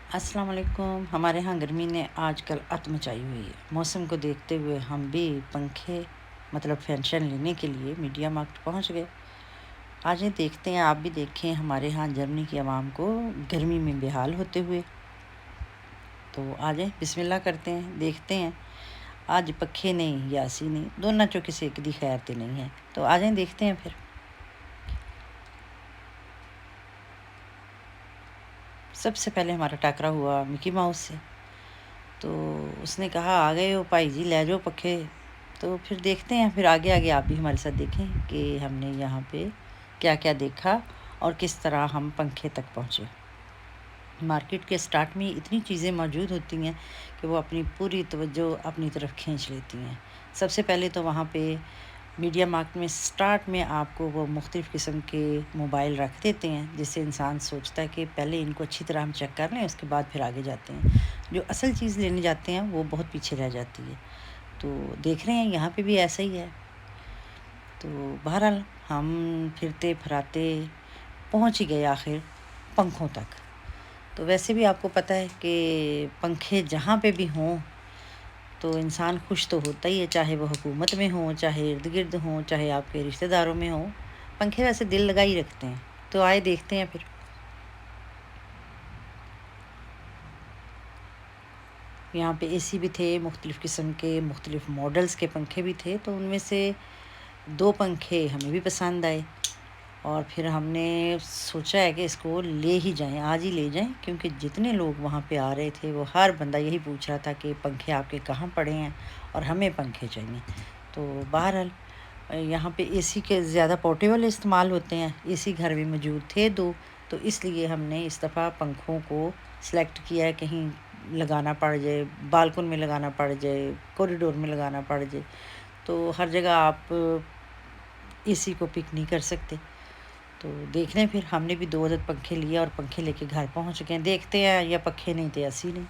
अस्सलाम वालेकुम। हमारे यहाँ गर्मी ने आजकल अत मचाई हुई है। मौसम को देखते हुए हम भी पंखे फैशन लेने के लिए मीडिया मार्ट पहुँच गए। आज ये देखते हैं, आप भी देखें हमारे यहाँ जर्मनी की आवाम को गर्मी में बेहाल होते हुए। तो आ जाए, बिस्मिल्लाह करते हैं, देखते हैं। आज पखे नहीं यासी नहीं, दोनों चो किसी एक दी खैर तो नहीं है। तो आ जाए, देखते हैं फिर। सबसे पहले हमारा टाकरा हुआ मिकी माउस से। तो उसने कहा, आ गए हो भाई जी, ले जाओ पखे। तो फिर देखते हैं, फिर आगे आगे आप भी हमारे साथ देखें कि हमने यहाँ पे क्या क्या देखा और किस तरह हम पंखे तक पहुँचे। मार्केट के स्टार्ट में इतनी चीज़ें मौजूद होती हैं कि वो अपनी पूरी तवज्जो अपनी तरफ खींच लेती हैं। सबसे पहले तो वहाँ पे मीडिया मार्ट में स्टार्ट में आपको वो मुख्तलिफ़ किस्म के मोबाइल रख देते हैं, जिससे इंसान सोचता है कि पहले इनको अच्छी तरह हम चेक कर लें, उसके बाद फिर आगे जाते हैं। जो असल चीज़ लेने जाते हैं वो बहुत पीछे रह जाती है। तो देख रहे हैं यहाँ पे भी ऐसा ही है। तो बहरहाल हम फिरते फराते पहुँच ही गए आखिर पंखों तक। तो वैसे भी आपको पता है कि पंखे जहाँ पे भी हों तो इंसान खुश तो होता ही है, चाहे वो हुकूमत में हो, चाहे इर्द गिर्द हों, चाहे आपके रिश्तेदारों में हो। पंखे वैसे दिल लगा ही रखते हैं। तो आए, देखते हैं फिर। यहाँ पे एसी भी थे, मुख्तलिफ़ किस्म के मुख्तलिफ़ मॉडल्स के पंखे भी थे। तो उनमें से 2 पंखे हमें भी पसंद आए और फिर हमने सोचा है कि इसको ले ही जाएँ, आज ही ले जाएँ, क्योंकि जितने लोग वहाँ पे आ रहे थे वो हर बंदा यही पूछ रहा था कि पंखे आपके कहाँ पड़े हैं और हमें पंखे चाहिए। तो बहरहाल यहाँ पे एसी के ज़्यादा पोर्टेबल इस्तेमाल होते हैं। एसी घर में मौजूद थे 2, तो इसलिए हमने इस दफ़ा पंखों को सेलेक्ट किया है। कहीं लगाना पड़ जाए, बालकन में लगाना पड़ जाए, कॉरिडोर में लगाना पड़ जाए, तो हर जगह आप एसी को पिक नहीं कर सकते। तो देख लें, फिर हमने भी 2 अदद पंखे लिए और पंखे लेके घर पहुंच गए। देखते हैं, या पंखे नहीं थे, ऐसी नहीं।